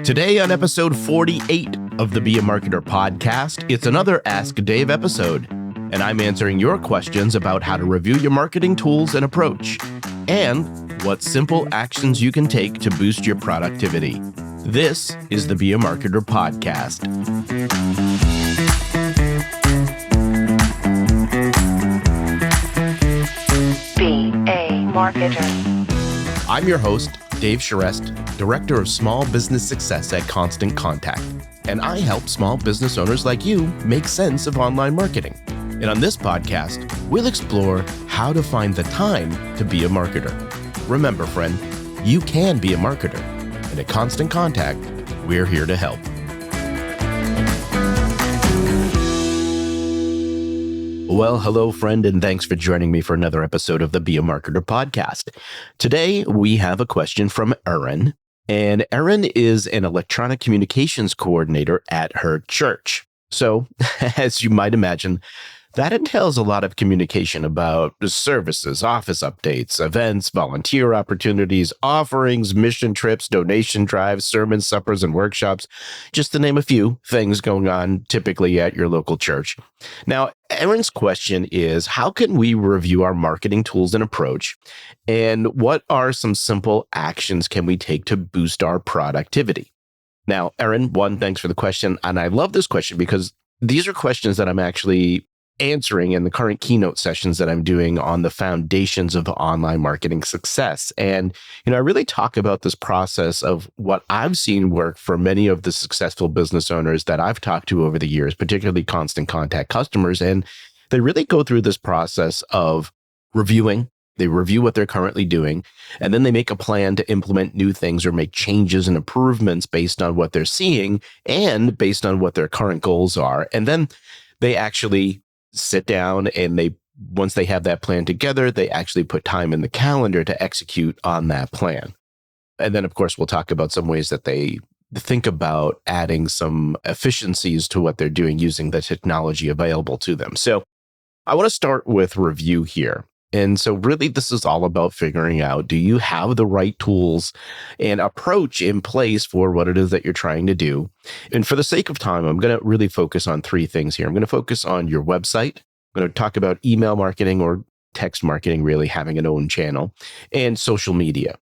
Today on episode 48 of the Be a Marketer podcast, it's another Ask Dave episode, and I'm answering your questions about how to review your marketing tools and approach, and what simple actions you can take to boost your productivity. This is the Be a Marketer podcast. Be a Marketer. I'm your host, Dave Charest, Director of Small Business Success at Constant Contact, and I help small business owners like you make sense of online marketing. And on this podcast, we'll explore how to find the time to be a marketer. Remember, friend, you can be a marketer, and at Constant Contact, we're here to help. Well, hello, friend, and thanks for joining me for another episode of the Be a Marketer podcast. Today, we have a question from Erin, and Erin is an electronic communications coordinator at her church. So, as you might imagine, that entails a lot of communication about services, office updates, events, volunteer opportunities, offerings, mission trips, donation drives, sermons, suppers, and workshops, just to name a few things going on typically at your local church. Now, Erin's question is, how can we review our marketing tools and approach? And what are some simple actions can we take to boost our productivity? Now, Erin, one, thanks for the question. And I love this question because these are questions that I'm actually answering in the current keynote sessions that I'm doing on the foundations of online marketing success. And, I really talk about this process of what I've seen work for many of the successful business owners that I've talked to over the years, particularly Constant Contact customers. And they really go through this process of reviewing. They review what they're currently doing, and then they make a plan to implement new things or make changes and improvements based on what they're seeing and based on what their current goals are. And then they actually sit down and once they have that plan together, they actually put time in the calendar to execute on that plan. And then, of course, we'll talk about some ways that they think about adding some efficiencies to what they're doing using the technology available to them. So I want to start with review here. And so really, this is all about figuring out, do you have the right tools and approach in place for what it is that you're trying to do? And for the sake of time, I'm going to really focus on three things here. I'm going to focus on your website. I'm going to talk about email marketing or text marketing, really having an own channel, and social media.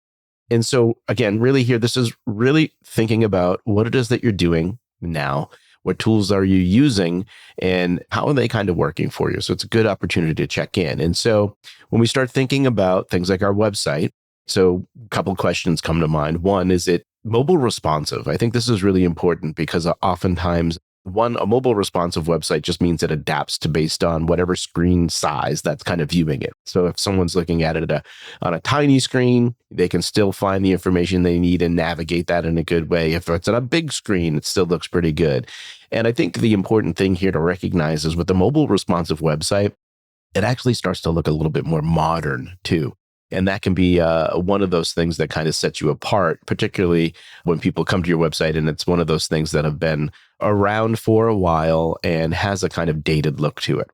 And so again, really here, this is really thinking about what it is that you're doing now. What tools are you using and how are they kind of working for you? So it's a good opportunity to check in. And so when we start thinking about things like our website, so a couple of questions come to mind. One, is it mobile responsive? I think this is really important because oftentimes a mobile responsive website just means it adapts to based on whatever screen size that's kind of viewing it. So if someone's looking at it on a tiny screen, they can still find the information they need and navigate that in a good way. If it's on a big screen, it still looks pretty good. And I think the important thing here to recognize is with the mobile responsive website, it actually starts to look a little bit more modern too. And that can be one of those things that kind of sets you apart, particularly when people come to your website and it's one of those things that have been around for a while and has a kind of dated look to it.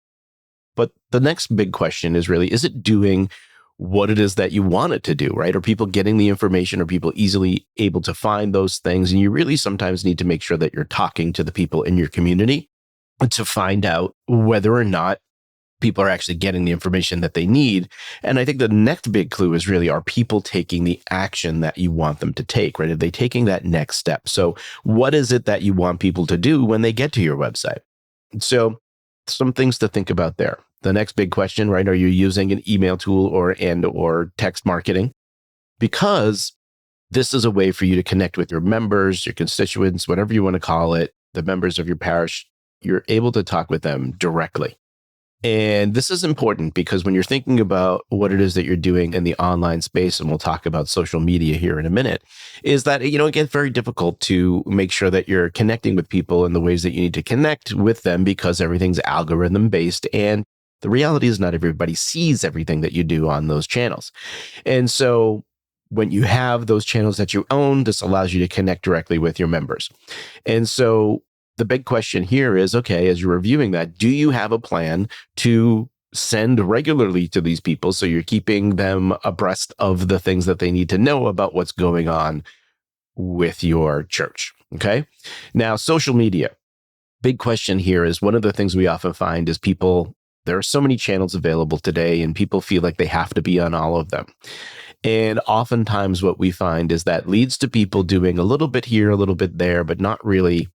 But the next big question is really, is it doing what it is that you want it to do, right? Are people getting the information? Are people easily able to find those things? And you really sometimes need to make sure that you're talking to the people in your community to find out whether or not people are actually getting the information that they need. And I think the next big clue is really, are people taking the action that you want them to take, right? Are they taking that next step? So what is it that you want people to do when they get to your website? So some things to think about there. The next big question, right? Are you using an email tool or text marketing? Because this is a way for you to connect with your members, your constituents, whatever you want to call it, the members of your parish. You're able to talk with them directly. And this is important because when you're thinking about what it is that you're doing in the online space, and we'll talk about social media here in a minute, is that, it gets very difficult to make sure that you're connecting with people in the ways that you need to connect with them because everything's algorithm based. And the reality is not everybody sees everything that you do on those channels. And so when you have those channels that you own, this allows you to connect directly with your members. And so the big question here is, okay, as you're reviewing that, do you have a plan to send regularly to these people so you're keeping them abreast of the things that they need to know about what's going on with your church? Okay. Now, social media. Big question here is one of the things we often find is there are so many channels available today, and people feel like they have to be on all of them. And oftentimes, what we find is that leads to people doing a little bit here, a little bit there, but not really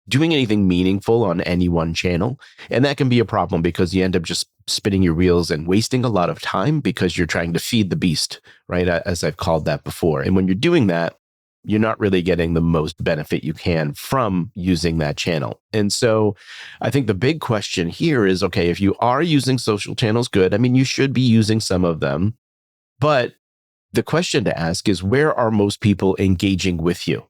doing anything meaningful on any one channel. And that can be a problem because you end up just spinning your wheels and wasting a lot of time because you're trying to feed the beast, right? As I've called that before. And when you're doing that, you're not really getting the most benefit you can from using that channel. And so I think the big question here is, okay, if you are using social channels, good. I mean, you should be using some of them, but the question to ask is, where are most people engaging with you?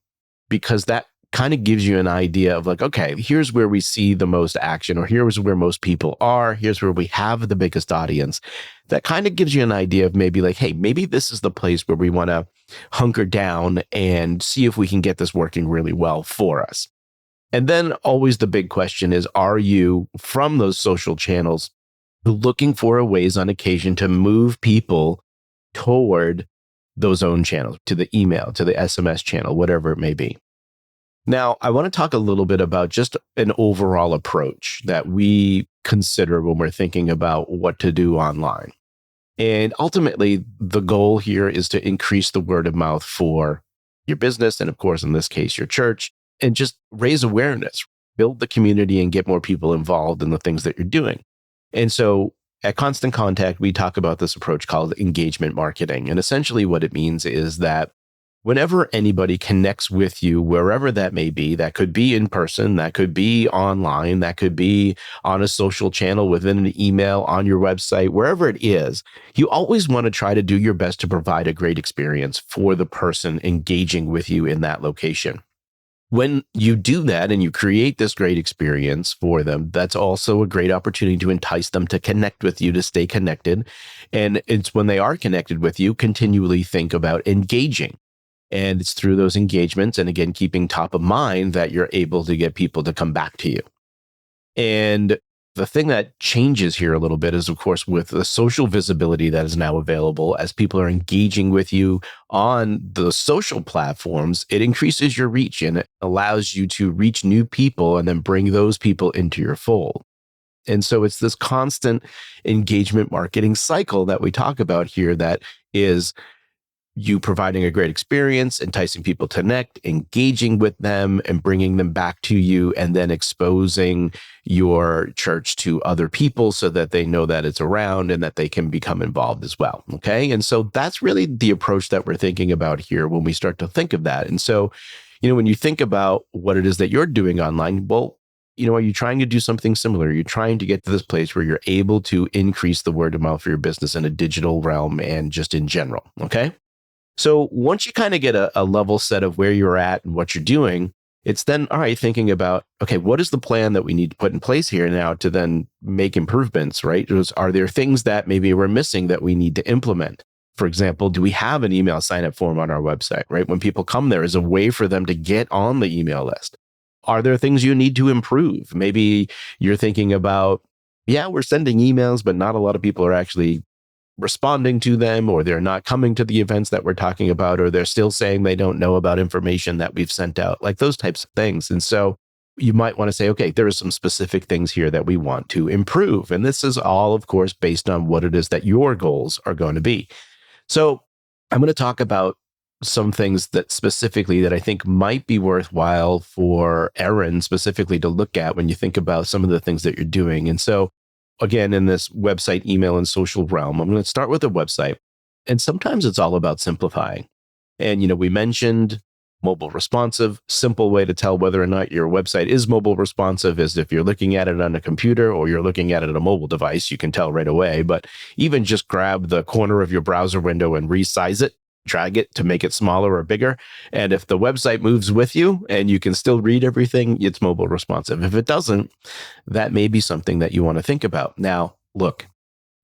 Because that kind of gives you an idea of like, okay, here's where we see the most action, or here's where most people are. Here's where we have the biggest audience. That kind of gives you an idea of maybe like, hey, maybe this is the place where we want to hunker down and see if we can get this working really well for us. And then always the big question is, are you from those social channels looking for ways on occasion to move people toward those own channels, to the email, to the SMS channel, whatever it may be? Now, I want to talk a little bit about just an overall approach that we consider when we're thinking about what to do online. And ultimately, the goal here is to increase the word of mouth for your business, and of course, in this case, your church, and just raise awareness, build the community, and get more people involved in the things that you're doing. And so at Constant Contact, we talk about this approach called engagement marketing. And essentially what it means is that whenever anybody connects with you, wherever that may be, that could be in person, that could be online, that could be on a social channel, within an email, on your website, wherever it is, you always want to try to do your best to provide a great experience for the person engaging with you in that location. When you do that and you create this great experience for them, that's also a great opportunity to entice them to connect with you, to stay connected. And it's when they are connected with you, continually think about engaging. And it's through those engagements, and again, keeping top of mind, that you're able to get people to come back to you. And the thing that changes here a little bit is, of course, with the social visibility that is now available, as people are engaging with you on the social platforms, it increases your reach and it allows you to reach new people and then bring those people into your fold. And so it's this constant engagement marketing cycle that we talk about here that is you providing a great experience, enticing people to connect, engaging with them, and bringing them back to you, and then exposing your church to other people so that they know that it's around and that they can become involved as well. Okay. And so that's really the approach that we're thinking about here when we start to think of that. And so, when you think about what it is that you're doing online, well, are you trying to do something similar? Are you trying to get to this place where you're able to increase the word of mouth for your business in a digital realm and just in general? Okay. So once you kind of get a level set of where you're at and what you're doing, it's then, all right, thinking about, okay, what is the plan that we need to put in place here now to then make improvements, right? Are there things that maybe we're missing that we need to implement? For example, do we have an email sign-up form on our website, right? When people come there, is a way for them to get on the email list. Are there things you need to improve? Maybe you're thinking about, yeah, we're sending emails, but not a lot of people are actually responding to them, or they're not coming to the events that we're talking about, or they're still saying they don't know about information that we've sent out, like those types of things. And so you might want to say, okay, there are some specific things here that we want to improve. And this is all, of course, based on what it is that your goals are going to be. So I'm going to talk about some things that specifically that I think might be worthwhile for Erin specifically to look at when you think about some of the things that you're doing. And so again, in this website, email, and social realm, I'm going to start with a website. And sometimes it's all about simplifying. And, we mentioned mobile responsive. Simple way to tell whether or not your website is mobile responsive is if you're looking at it on a computer or you're looking at it on a mobile device, you can tell right away. But even just grab the corner of your browser window and resize it, drag it to make it smaller or bigger. And if the website moves with you and you can still read everything, it's mobile responsive. If it doesn't, that may be something that you want to think about. Now, look,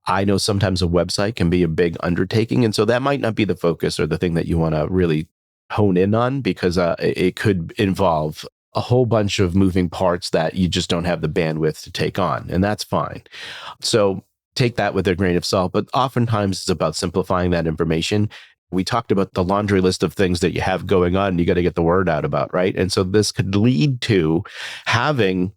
I know sometimes a website can be a big undertaking. And so that might not be the focus or the thing that you want to really hone in on, because it could involve a whole bunch of moving parts that you just don't have the bandwidth to take on. And that's fine. So take that with a grain of salt. But oftentimes it's about simplifying that information We talked about the laundry list of things that you have going on and you got to get the word out about, right? And so this could lead to having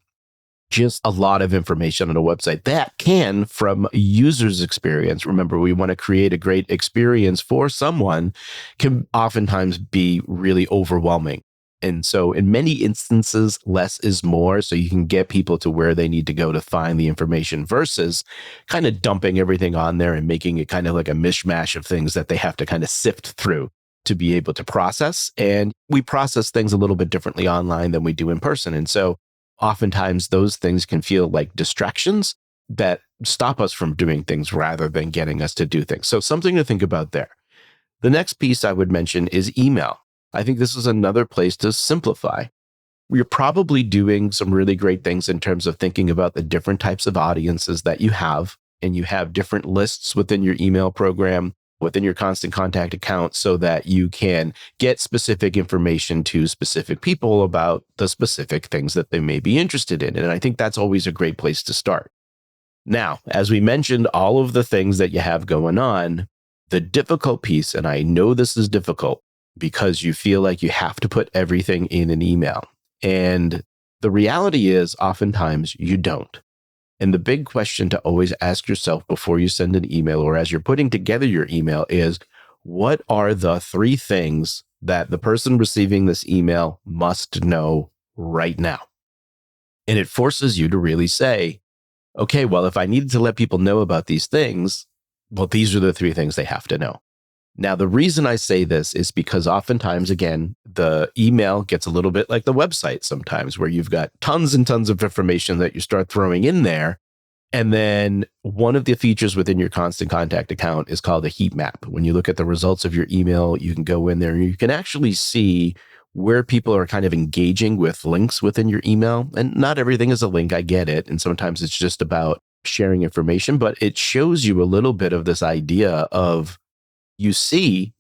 just a lot of information on a website that can, from a user's experience, remember, we want to create a great experience for someone, can oftentimes be really overwhelming. And so in many instances, less is more. So you can get people to where they need to go to find the information versus kind of dumping everything on there and making it kind of like a mishmash of things that they have to kind of sift through to be able to process. And we process things a little bit differently online than we do in person. And so oftentimes those things can feel like distractions that stop us from doing things rather than getting us to do things. So something to think about there. The next piece I would mention is email. I think this is another place to simplify. You're probably doing some really great things in terms of thinking about the different types of audiences that you have, and you have different lists within your email program, within your constant contact account, so that you can get specific information to specific people about the specific things that they may be interested in. And I think that's always a great place to start. Now, as we mentioned, all of the things that you have going on, the difficult piece, and I know this is difficult because you feel like you have to put everything in an email. And the reality is oftentimes you don't. And the big question to always ask yourself before you send an email or as you're putting together your email is, what are the 3 things that the person receiving this email must know right now? And it forces you to really say, okay, well, if I needed to let people know about these things, well, these are the 3 things they have to know. Now, the reason I say this is because oftentimes, again, the email gets a little bit like the website sometimes, where you've got tons and tons of information that you start throwing in there. And then one of the features within your constant contact account is called a heat map. When you look at the results of your email, you can go in there and you can actually see where people are kind of engaging with links within your email. And not everything is a link, I get it. And sometimes it's just about sharing information, but it shows you a little bit of this idea of, you see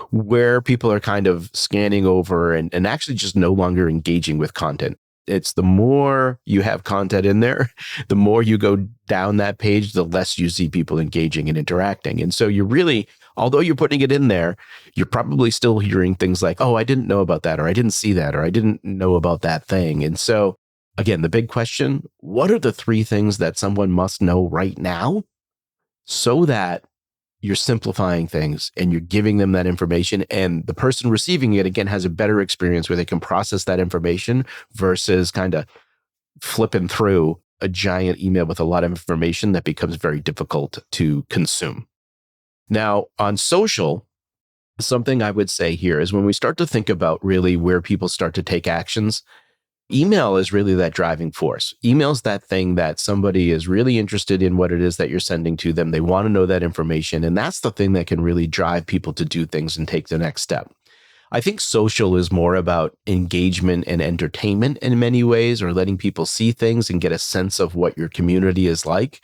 where people are kind of scanning over and actually just no longer engaging with content. It's the more you have content in there, the more you go down that page, the less you see people engaging and interacting. And so you're really, although you're putting it in there, you're probably still hearing things like, oh, I didn't know about that, or I didn't see that, or I didn't know about that thing. And so again, the big question, what are the 3 things that someone must know right now so that you're simplifying things and you're giving them that information, and the person receiving it, again, has a better experience where they can process that information versus kind of flipping through a giant email with a lot of information that becomes very difficult to consume. Now, on social, something I would say here is when we start to think about really where people start to take actions, email is really that driving force. Email's that thing that somebody is really interested in what it is that you're sending to them. They want to know that information. And that's the thing that can really drive people to do things and take the next step. I think social is more about engagement and entertainment in many ways, or letting people see things and get a sense of what your community is like.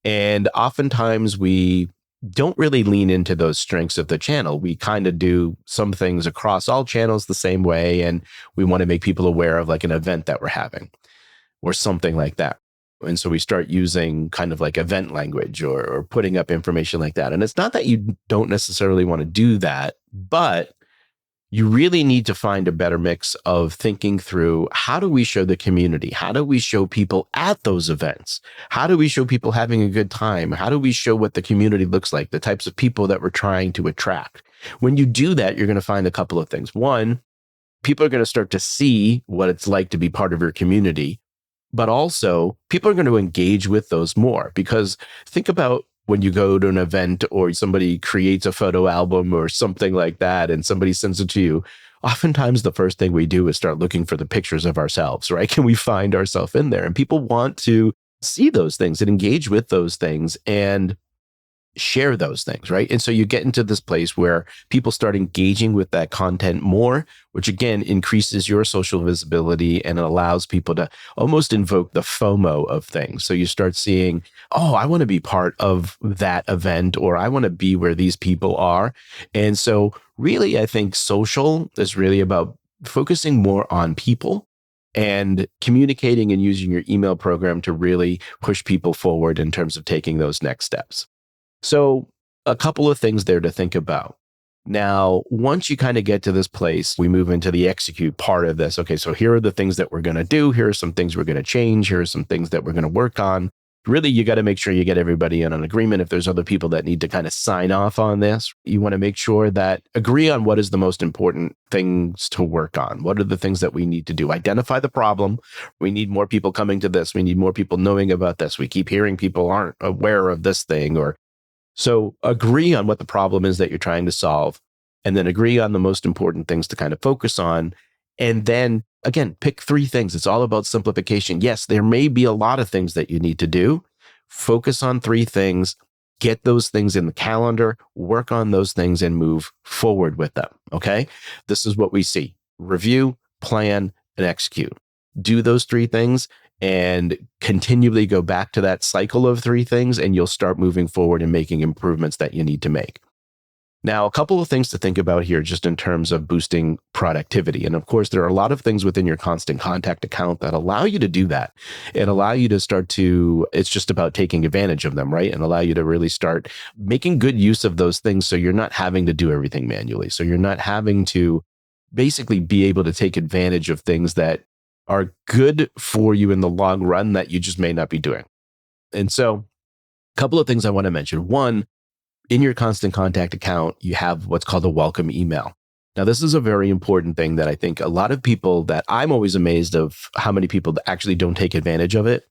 And oftentimes we don't really lean into those strengths of the channel. We kind of do some things across all channels the same way, and we want to make people aware of like an event that we're having or something like that. And so we start using kind of like event language or putting up information like that. And it's not that you don't necessarily want to do that, but you really need to find a better mix of thinking through, how do we show the community? How do we show people at those events? How do we show people having a good time? How do we show what the community looks like, the types of people that we're trying to attract? When you do that, you're going to find a couple of things. One, people are going to start to see what it's like to be part of your community, but also people are going to engage with those more, because think about when you go to an event or somebody creates a photo album or something like that and somebody sends it to you, oftentimes the first thing we do is start looking for the pictures of ourselves, right? Can we find ourselves in there? And people want to see those things and engage with those things and share those things, right? And so you get into this place where people start engaging with that content more, which again increases your social visibility and allows people to almost invoke the FOMO of things. So you start seeing, oh, I want to be part of that event, or I want to be where these people are. And so really, I think social is really about focusing more on people and communicating and using your email program to really push people forward in terms of taking those next steps. So a couple of things there to think about. Now, once you kind of get to this place, we move into the execute part of this. Okay, so here are the things that we're going to do. Here are some things we're going to change. Here are some things that we're going to work on. Really, you got to make sure you get everybody in an agreement. If there's other people that need to kind of sign off on this, you want to make sure that agree on what is the most important things to work on. What are the things that we need to do? Identify the problem. We need more people coming to this. We need more people knowing about this. We keep hearing people aren't aware of this thing. Or so agree on what the problem is that you're trying to solve, and then agree on the most important things to kind of focus on. And then again, pick 3 things. It's all about simplification. Yes, there may be a lot of things that you need to do. Focus on 3 things, get those things in the calendar, work on those things and move forward with them. Okay. This is what we see: review, plan, and execute. Do those 3 things and continually go back to that cycle of 3 things, and you'll start moving forward and making improvements that you need to make. Now, a couple of things to think about here just in terms of boosting productivity. And of course, there are a lot of things within your constant contact account that allow you to do that and allow you to start to, it's just about taking advantage of them, right? And allow you to really start making good use of those things so you're not having to do everything manually. So you're not having to basically be able to take advantage of things that are good for you in the long run that you just may not be doing. And so a couple of things I want to mention. One, in your constant contact account, you have what's called a welcome email. Now, this is a very important thing that I think a lot of people, that I'm always amazed of how many people that actually don't take advantage of it.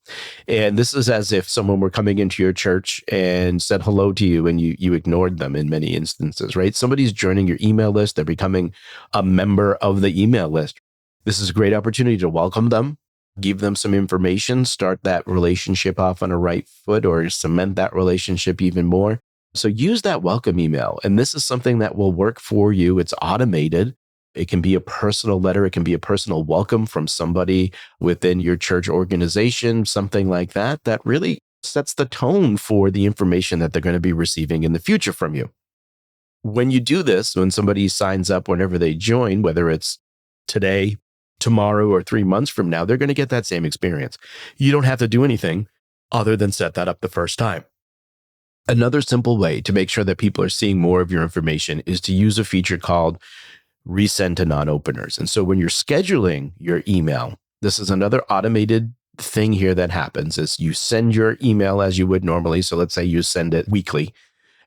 And this is as if someone were coming into your church and said hello to you and you ignored them in many instances, right? Somebody's joining your email list. They're becoming a member of the email list. This is a great opportunity to welcome them, give them some information, start that relationship off on a right foot, or cement that relationship even more. So use that welcome email. And this is something that will work for you. It's automated. It can be a personal letter. It can be a personal welcome from somebody within your church organization, something like that, that really sets the tone for the information that they're going to be receiving in the future from you. When you do this, when somebody signs up, whenever they join, whether it's today, tomorrow, or 3 months from now, they're going to get that same experience. You don't have to do anything other than set that up the first time. Another simple way to make sure that people are seeing more of your information is to use a feature called resend to non-openers. And so when you're scheduling your email, this is another automated thing here that happens is you send your email as you would normally. So let's say you send it weekly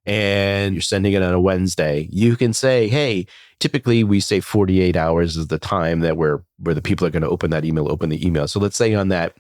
and you're sending it on a Wednesday. You can say, hey, typically we say 48 hours is the time that where the people are going to open that email, open the email. So let's say on that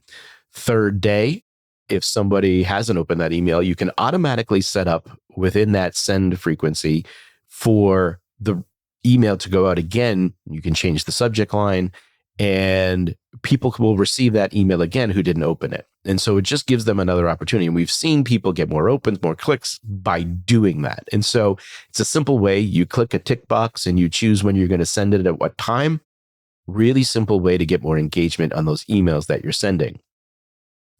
3rd day, if somebody hasn't opened that email, you can automatically set up within that send frequency for the email to go out again. You can change the subject line and people will receive that email again who didn't open it. And so it just gives them another opportunity. And we've seen people get more opens, more clicks by doing that. And so it's a simple way. You click a tick box and you choose when you're going to send it at what time. Really simple way to get more engagement on those emails that you're sending.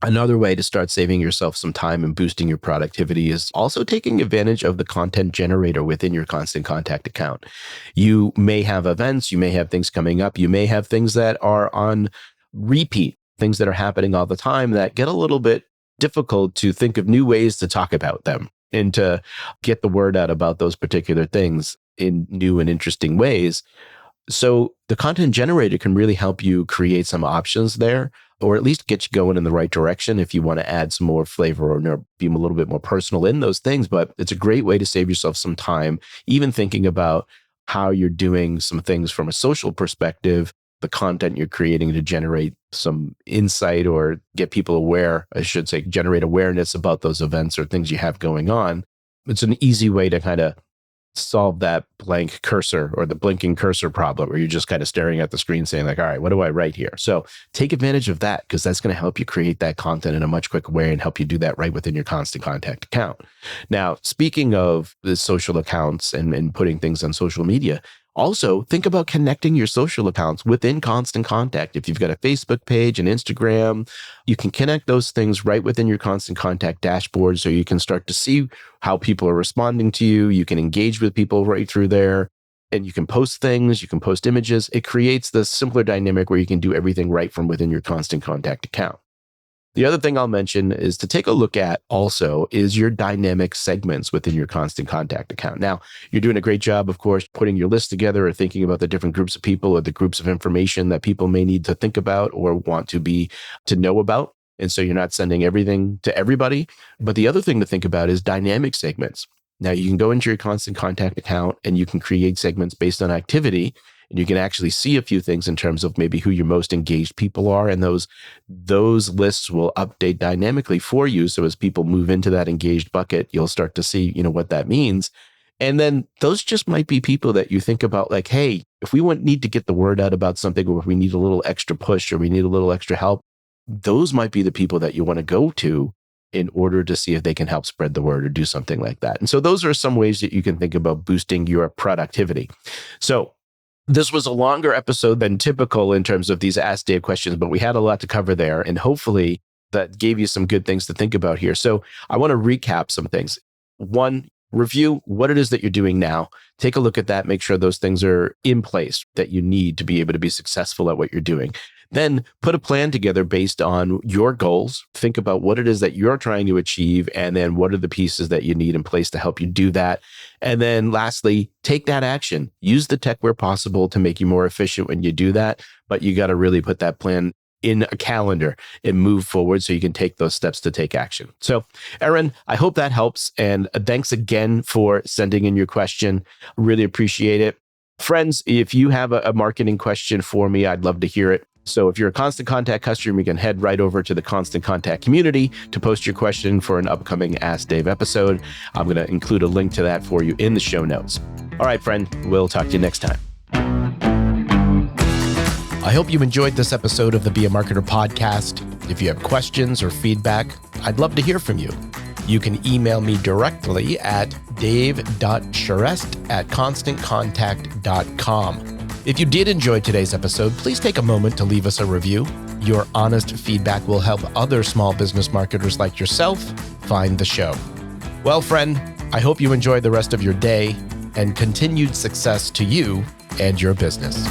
Another way to start saving yourself some time and boosting your productivity is also taking advantage of the content generator within your constant contact account. You may have events, you may have things coming up, you may have things that are on repeat, things that are happening all the time that get a little bit difficult to think of new ways to talk about them and to get the word out about those particular things in new and interesting ways. So the content generator can really help you create some options there, or at least get you going in the right direction if you want to add some more flavor or be a little bit more personal in those things. But it's a great way to save yourself some time, even thinking about how you're doing some things from a social perspective, the content you're creating to generate some insight or get people aware, I should say, generate awareness about those events or things you have going on. It's an easy way to kind of solve that blank cursor or the blinking cursor problem where you're just kind of staring at the screen saying like, all right, what do I write here? So take advantage of that because that's going to help you create that content in a much quicker way and help you do that right within your constant contact account. Now, speaking of the social accounts and putting things on social media, also think about connecting your social accounts within constant contact. If you've got a Facebook page, an Instagram, you can connect those things right within your constant contact dashboard so you can start to see how people are responding to you. You can engage with people right through there and you can post things, you can post images. It creates this simpler dynamic where you can do everything right from within your constant contact account. The other thing I'll mention is to take a look at also is your dynamic segments within your constant contact account. Now, you're doing a great job, of course, putting your list together or thinking about the different groups of people or the groups of information that people may need to think about or want to know about. And so you're not sending everything to everybody. But the other thing to think about is dynamic segments. Now, you can go into your constant contact account and you can create segments based on activity. And you can actually see a few things in terms of maybe who your most engaged people are. And those lists will update dynamically for you. So as people move into that engaged bucket, you'll start to see, what that means. And then those just might be people that you think about like, hey, if we need to get the word out about something, or if we need a little extra push or we need a little extra help, those might be the people that you want to go to in order to see if they can help spread the word or do something like that. And so those are some ways that you can think about boosting your productivity. So this was a longer episode than typical in terms of these Ask Dave questions, but we had a lot to cover there. And hopefully that gave you some good things to think about here. So I want to recap some things. One, review what it is that you're doing now. Take a look at that. Make sure those things are in place that you need to be able to be successful at what you're doing. Then put a plan together based on your goals. Think about what it is that you're trying to achieve, and then what are the pieces that you need in place to help you do that. And then lastly, take that action. Use the tech where possible to make you more efficient when you do that. But you got to really put that plan in a calendar and move forward so you can take those steps to take action. So, Erin, I hope that helps. And thanks again for sending in your question. Really appreciate it. Friends, if you have a marketing question for me, I'd love to hear it. So if you're a Constant Contact customer, you can head right over to the Constant Contact community to post your question for an upcoming Ask Dave episode. I'm going to include a link to that for you in the show notes. All right, friend, we'll talk to you next time. I hope you enjoyed this episode of the Be a Marketer podcast. If you have questions or feedback, I'd love to hear from you. You can email me directly at dave.charest@constantcontact.com. If you did enjoy today's episode, please take a moment to leave us a review. Your honest feedback will help other small business marketers like yourself find the show. Well, friend, I hope you enjoy the rest of your day and continued success to you and your business.